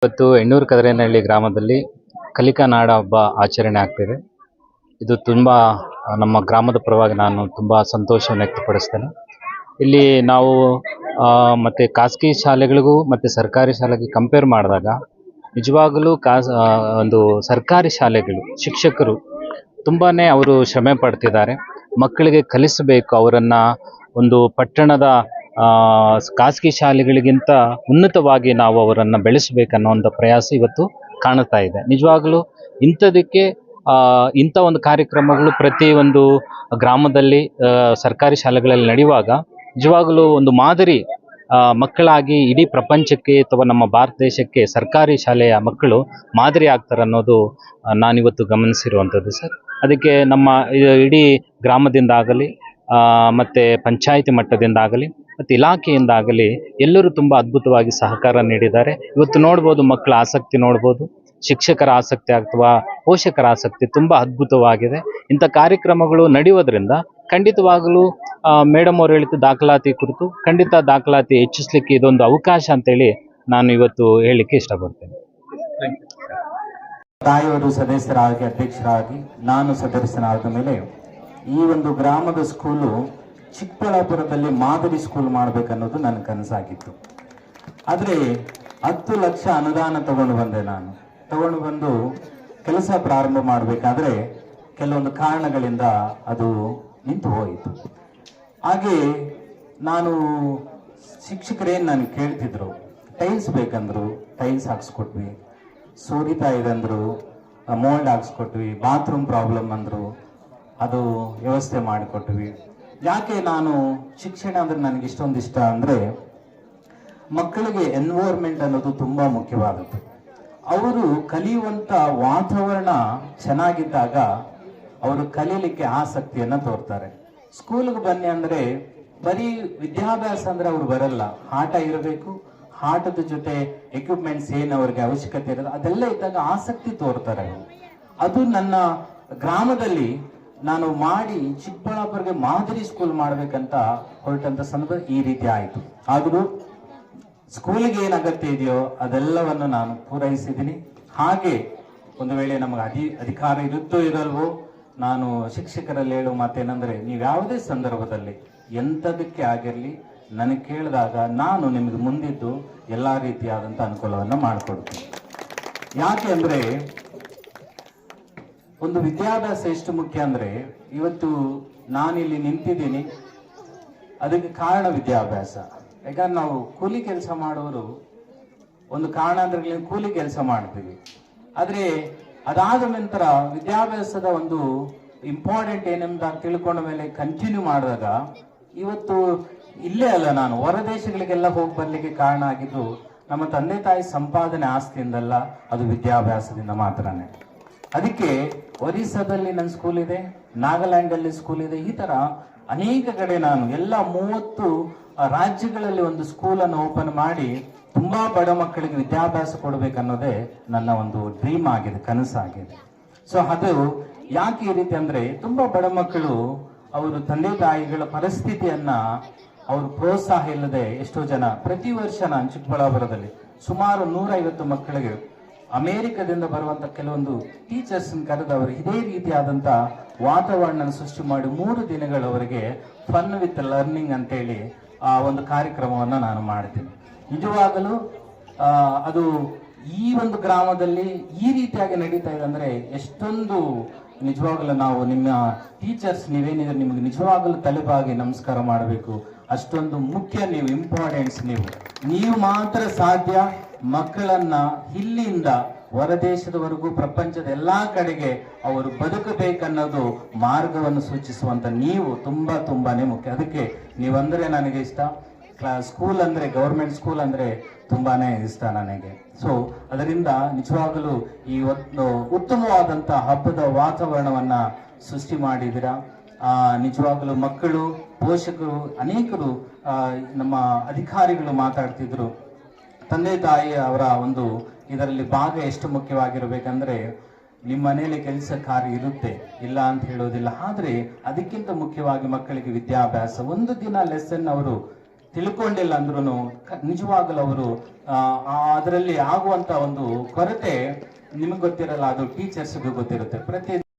ಇವತ್ತು ಎಣ್ಣೂರು ಕದರೇನಹಳ್ಳಿ ಗ್ರಾಮದಲ್ಲಿ ಕಲಿಕಾ ನಾಡ ಹಬ್ಬ ಆಚರಣೆ ಆಗ್ತಿದೆ. ಇದು ತುಂಬ ನಮ್ಮ ಗ್ರಾಮದ ಪರವಾಗಿ ನಾನು ತುಂಬ ಸಂತೋಷವನ್ನು ವ್ಯಕ್ತಪಡಿಸ್ತೇನೆ. ಇಲ್ಲಿ ನಾವು ಮತ್ತು ಖಾಸಗಿ ಶಾಲೆಗಳಿಗೂ ಮತ್ತು ಸರ್ಕಾರಿ ಶಾಲೆಗೆ ಕಂಪೇರ್ ಮಾಡಿದಾಗ ನಿಜವಾಗಲೂ ಒಂದು ಸರ್ಕಾರಿ ಶಾಲೆಗಳು ಶಿಕ್ಷಕರು ತುಂಬಾ ಅವರು ಶ್ರಮೆ ಪಡ್ತಿದ್ದಾರೆ. ಮಕ್ಕಳಿಗೆ ಕಲಿಸಬೇಕು, ಅವರನ್ನು ಒಂದು ಪಟ್ಟಣದ ಖಾಸಗಿ ಶಾಲೆಗಳಿಗಿಂತ ಉನ್ನತವಾಗಿ ನಾವು ಅವರನ್ನು ಬೆಳೆಸಬೇಕನ್ನೋ ಪ್ರಯಾಸ ಇವತ್ತು ಕಾಣುತ್ತಾ ಇದೆ. ನಿಜವಾಗಲೂ ಇಂಥದಕ್ಕೆ ಇಂಥ ಒಂದು ಕಾರ್ಯಕ್ರಮಗಳು ಪ್ರತಿಯೊಂದು ಗ್ರಾಮದಲ್ಲಿ ಸರ್ಕಾರಿ ಶಾಲೆಗಳಲ್ಲಿ ನಡೆಯುವಾಗ ನಿಜವಾಗಲೂ ಒಂದು ಮಾದರಿ ಮಕ್ಕಳಾಗಿ ಇಡೀ ಪ್ರಪಂಚಕ್ಕೆ ಅಥವಾ ನಮ್ಮ ಭಾರತ ದೇಶಕ್ಕೆ ಸರ್ಕಾರಿ ಶಾಲೆಯ ಮಕ್ಕಳು ಮಾದರಿ ಆಗ್ತಾರೆ ಅನ್ನೋದು ನಾನಿವತ್ತು ಗಮನಿಸಿರುವಂಥದ್ದು ಸರ್. ಅದಕ್ಕೆ ನಮ್ಮ ಇಡೀ ಗ್ರಾಮದಿಂದಾಗಲಿ ಮತ್ತು ಪಂಚಾಯಿತಿ ಮಟ್ಟದಿಂದಾಗಲಿ ಮತ್ತು ಇಲಾಖೆಯಿಂದಾಗಲಿ ಎಲ್ಲರೂ ತುಂಬ ಅದ್ಭುತವಾಗಿ ಸಹಕಾರ ನೀಡಿದ್ದಾರೆ. ಇವತ್ತು ನೋಡ್ಬೋದು, ಮಕ್ಕಳ ಆಸಕ್ತಿ ನೋಡ್ಬೋದು, ಶಿಕ್ಷಕರ ಆಸಕ್ತಿ ಅಥವಾ ಪೋಷಕರ ಆಸಕ್ತಿ ತುಂಬ ಅದ್ಭುತವಾಗಿದೆ. ಇಂಥ ಕಾರ್ಯಕ್ರಮಗಳು ನಡೆಯೋದ್ರಿಂದ ಖಂಡಿತವಾಗಲೂ ಮೇಡಮ್ ಅವರು ಹೇಳಿದ ದಾಖಲಾತಿ ಕುರಿತು ಖಂಡಿತ ದಾಖಲಾತಿ ಹೆಚ್ಚಿಸಲಿಕ್ಕೆ ಇದೊಂದು ಅವಕಾಶ ಅಂತೇಳಿ ನಾನು ಇವತ್ತು ಹೇಳಲಿಕ್ಕೆ ಇಷ್ಟಪಡ್ತೇನೆ. ತಾಯಿಯವರು ಸದಸ್ಯರಾಗಿ, ಅಧ್ಯಕ್ಷರಾಗಿ, ನಾನು ಸದಸ್ಯನಾದ ಮೇಲೆ ಈ ಒಂದು ಗ್ರಾಮದ ಸ್ಕೂಲು ಚಿಕ್ಕಬಳ್ಳಾಪುರದಲ್ಲಿ ಮಾದರಿ ಸ್ಕೂಲ್ ಮಾಡಬೇಕನ್ನೋದು ನನ್ನ ಕನಸಾಗಿತ್ತು. ಆದರೆ 10 ಲಕ್ಷ ಅನುದಾನ ತಗೊಂಡು ಬಂದು ಕೆಲಸ ಪ್ರಾರಂಭ ಮಾಡಬೇಕಾದ್ರೆ ಕೆಲವೊಂದು ಕಾರಣಗಳಿಂದ ಅದು ನಿಂತು ಹೋಯಿತು. ಹಾಗೆ ನಾನು ಶಿಕ್ಷಕರೇನು ನನಗೆ ಕೇಳ್ತಿದ್ರು, ಟೈಲ್ಸ್ ಬೇಕಂದ್ರು ಟೈಲ್ಸ್ ಹಾಕ್ಸ್ಕೊಟ್ವಿ, ಸೋರಿತಾ ಇದಂದ್ರು ಮೋಲ್ಡ್ ಹಾಕ್ಸ್ಕೊಟ್ವಿ, ಬಾತ್ರೂಮ್ ಪ್ರಾಬ್ಲಮ್ ಅಂದರು ಅದು ವ್ಯವಸ್ಥೆ ಮಾಡಿಕೊಟ್ವಿ. ಯಾಕೆ ನಾನು ಶಿಕ್ಷಣ ಅಂದರೆ ನನಗೆ ಇಷ್ಟೊಂದು ಇಷ್ಟ ಅಂದರೆ, ಮಕ್ಕಳಿಗೆ ಎನ್ವೈರ್ಮೆಂಟ್ ಅನ್ನೋದು ತುಂಬ ಮುಖ್ಯವಾಗುತ್ತೆ. ಅವರು ಕಲಿಯುವಂಥ ವಾತಾವರಣ ಚೆನ್ನಾಗಿದ್ದಾಗ ಅವರು ಕಲೀಲಿಕ್ಕೆ ಆಸಕ್ತಿಯನ್ನು ತೋರ್ತಾರೆ. ಸ್ಕೂಲ್ಗೆ ಬನ್ನಿ ಅಂದರೆ ಬರೀ ವಿದ್ಯಾಭ್ಯಾಸ ಅಂದರೆ ಅವ್ರು ಬರಲ್ಲ, ಆಟ ಇರಬೇಕು, ಆಟದ ಜೊತೆ ಎಕ್ವಿಪ್ಮೆಂಟ್ಸ್ ಏನು ಅವ್ರಿಗೆ ಅವಶ್ಯಕತೆ ಇರೋದು ಅದೆಲ್ಲ ಇದ್ದಾಗ ಆಸಕ್ತಿ ತೋರ್ತಾರೆ. ಅದು ನನ್ನ ಗ್ರಾಮದಲ್ಲಿ ನಾನು ಮಾಡಿ ಚಿಕ್ಕಬಳ್ಳಾಪುರಕ್ಕೆ ಮಾದರಿ ಸ್ಕೂಲ್ ಮಾಡಬೇಕಂತ ಹೊರಟಂತ ಸಂದರ್ಭ ಈ ರೀತಿ ಆಯಿತು. ಆದರೂ ಸ್ಕೂಲಿಗೆ ಏನು ಅಗತ್ಯ ಇದೆಯೋ ಅದೆಲ್ಲವನ್ನು ನಾನು ಪೂರೈಸಿದ್ದೀನಿ. ಹಾಗೆ ಒಂದು ವೇಳೆ ನಮಗೆ ಅಧಿಕಾರ ಇರುತ್ತೋ ಇರಲ್ವೋ, ನಾನು ಶಿಕ್ಷಕರಲ್ಲಿ ಹೇಳುವ ಮಾತೇನೆಂದರೆ, ನೀವು ಯಾವುದೇ ಸಂದರ್ಭದಲ್ಲಿ ಎಂಥದಕ್ಕೆ ಆಗಿರಲಿ ನನಗೆ ಕೇಳಿದಾಗ ನಾನು ನಿಮಗೆ ಮುಂದಿದ್ದು ಎಲ್ಲ ರೀತಿಯಾದಂಥ ಅನುಕೂಲವನ್ನು ಮಾಡಿಕೊಡ್ತೀನಿ. ಯಾಕೆ ಅಂದರೆ ಒಂದು ವಿದ್ಯಾಭ್ಯಾಸ ಎಷ್ಟು ಮುಖ್ಯ ಅಂದರೆ, ಇವತ್ತು ನಾನಿಲ್ಲಿ ನಿಂತಿದ್ದೀನಿ ಅದಕ್ಕೆ ಕಾರಣ ವಿದ್ಯಾಭ್ಯಾಸ. ಯಾಕಂದ್ರೆ ನಾವು ಕೂಲಿ ಕೆಲಸ ಮಾಡೋರು ಒಂದು ಕಾರಣಾಂತರಗಳಲ್ಲಿ ಕೂಲಿ ಕೆಲಸ ಮಾಡ್ತೀವಿ. ಆದರೆ ಅದಾದ ನಂತರ ವಿದ್ಯಾಭ್ಯಾಸದ ಒಂದು ಇಂಪಾರ್ಟೆಂಟ್ ಏನಂತ ತಿಳ್ಕೊಂಡ ಮೇಲೆ ಕಂಟಿನ್ಯೂ ಮಾಡಿದಾಗ ಇವತ್ತು ಇಲ್ಲೇ ಅಲ್ಲ, ನಾನು ಹೊರ ದೇಶಗಳಿಗೆಲ್ಲ ಹೋಗಿ ಬರಲಿಕ್ಕೆ ಕಾರಣ ಆಗಿದ್ದು ನಮ್ಮ ತಂದೆ ತಾಯಿ ಸಂಪಾದನೆ ಆಸ್ತಿಯಿಂದಲ್ಲ, ಅದು ವಿದ್ಯಾಭ್ಯಾಸದಿಂದ ಮಾತ್ರನೇ. ಅದಕ್ಕೆ ಒರಿಸ್ಸಾದಲ್ಲಿ ನನ್ನ ಸ್ಕೂಲ್ ಇದೆ, ನಾಗಾಲ್ಯಾಂಡಲ್ಲಿ ಸ್ಕೂಲ್ ಇದೆ, ಈ ಥರ ಅನೇಕ ಕಡೆ ನಾನು ಎಲ್ಲ 30 ರಾಜ್ಯಗಳಲ್ಲಿ ಒಂದು ಸ್ಕೂಲನ್ನು ಓಪನ್ ಮಾಡಿ ತುಂಬಾ ಬಡ ಮಕ್ಕಳಿಗೆ ವಿದ್ಯಾಭ್ಯಾಸ ಕೊಡಬೇಕನ್ನೋದೇ ನನ್ನ ಒಂದು ಡ್ರೀಮ್ ಆಗಿದೆ, ಕನಸಾಗಿದೆ. ಸೊ ಅದು ಯಾಕೆ ಈ ರೀತಿ ಅಂದರೆ, ತುಂಬಾ ಬಡ ಮಕ್ಕಳು ಅವರು ತಂದೆ ತಾಯಿಗಳ ಪರಿಸ್ಥಿತಿಯನ್ನ ಅವರು ಪ್ರೋತ್ಸಾಹ ಇಲ್ಲದೆ ಎಷ್ಟೋ ಜನ ಪ್ರತಿ ವರ್ಷ ನಾನು ಚಿಕ್ಕಬಳ್ಳಾಪುರದಲ್ಲಿ ಸುಮಾರು 150 ಮಕ್ಕಳಿಗೆ ಅಮೇರಿಕದಿಂದ ಬರುವಂತ ಕೆಲವೊಂದು ಟೀಚರ್ಸ್ ಕರೆದವರು ಇದೇ ರೀತಿಯಾದಂಥ ವಾತಾವರಣ ಸೃಷ್ಟಿ ಮಾಡಿ 3 ದಿನಗಳವರೆಗೆ ಫನ್ ವಿತ್ ಲರ್ನಿಂಗ್ ಅಂತೇಳಿ ಆ ಒಂದು ಕಾರ್ಯಕ್ರಮವನ್ನು ನಾನು ಮಾಡ್ತೀನಿ. ನಿಜವಾಗಲೂ ಅದು ಈ ಒಂದು ಗ್ರಾಮದಲ್ಲಿ ಈ ರೀತಿಯಾಗಿ ನಡೀತಾ ಇದೆ ಅಂದರೆ ಎಷ್ಟೊಂದು ನಿಜವಾಗಲೂ ನಾವು ನಿಮ್ಮ ಟೀಚರ್ಸ್ ನೀವೇನಿದ್ರೆ ನಿಮಗೆ ನಿಜವಾಗಲೂ ತಲೆಬಾಗಿ ನಮಸ್ಕಾರ ಮಾಡಬೇಕು. ಅಷ್ಟೊಂದು ಮುಖ್ಯ, ನೀವು ಇಂಪಾರ್ಟೆನ್ಸ್, ನೀವು ಮಾತ್ರ ಸಾಧ್ಯ ಮಕ್ಕಳನ್ನ ಇಲ್ಲಿಂದ ಹೊರದೇಶದವರೆಗೂ ಪ್ರಪಂಚದ ಎಲ್ಲಾ ಕಡೆಗೆ ಅವರು ಬದುಕಬೇಕನ್ನೋದು ಮಾರ್ಗವನ್ನು ಸೂಚಿಸುವಂತ ನೀವು ತುಂಬಾನೇ ಮುಖ್ಯ. ಅದಕ್ಕೆ ನೀವಂದ್ರೆ ನನಗೆ ಇಷ್ಟ. ಸ್ಕೂಲ್ ಅಂದ್ರೆ, ಗೌರ್ಮೆಂಟ್ ಸ್ಕೂಲ್ ಅಂದ್ರೆ ತುಂಬಾನೇ ಇಷ್ಟ ನನಗೆ. ಸೊ ಅದರಿಂದ ನಿಜವಾಗಲೂ ಈ ಒಂದು ಉತ್ತಮವಾದಂತ ಹಬ್ಬದ ವಾತಾವರಣವನ್ನ ಸೃಷ್ಟಿ ಮಾಡಿದ್ದೀರಾ. ನಿಜವಾಗಲೂ ಮಕ್ಕಳು, ಪೋಷಕರು, ಅನೇಕರು, ನಮ್ಮ ಅಧಿಕಾರಿಗಳು ಮಾತಾಡ್ತಿದ್ರು. ತಂದೆ ತಾಯಿ ಅವರ ಒಂದು ಇದರಲ್ಲಿ ಭಾಗ ಎಷ್ಟು ಮುಖ್ಯವಾಗಿರಬೇಕಂದ್ರೆ, ನಿಮ್ಮ ಮನೆಯಲ್ಲಿ ಕೆಲಸ ಕಾರ್ಯ ಇರುತ್ತೆ, ಇಲ್ಲ ಅಂತ ಹೇಳೋದಿಲ್ಲ, ಆದರೆ ಅದಕ್ಕಿಂತ ಮುಖ್ಯವಾಗಿ ಮಕ್ಕಳಿಗೆ ವಿದ್ಯಾಭ್ಯಾಸ. ಒಂದು ದಿನ ಲೆಸನ್ ಅವರು ತಿಳ್ಕೊಂಡಿಲ್ಲ ಅಂದ್ರೂ ನಿಜವಾಗಲೂ ಅವರು ಅದರಲ್ಲಿ ಆಗುವಂತ ಒಂದು ಕೊರತೆ ನಿಮಗೆ ಗೊತ್ತಿರಲ್ಲ, ಅದು ಟೀಚರ್ಸ್ಗೂ ಗೊತ್ತಿರುತ್ತೆ.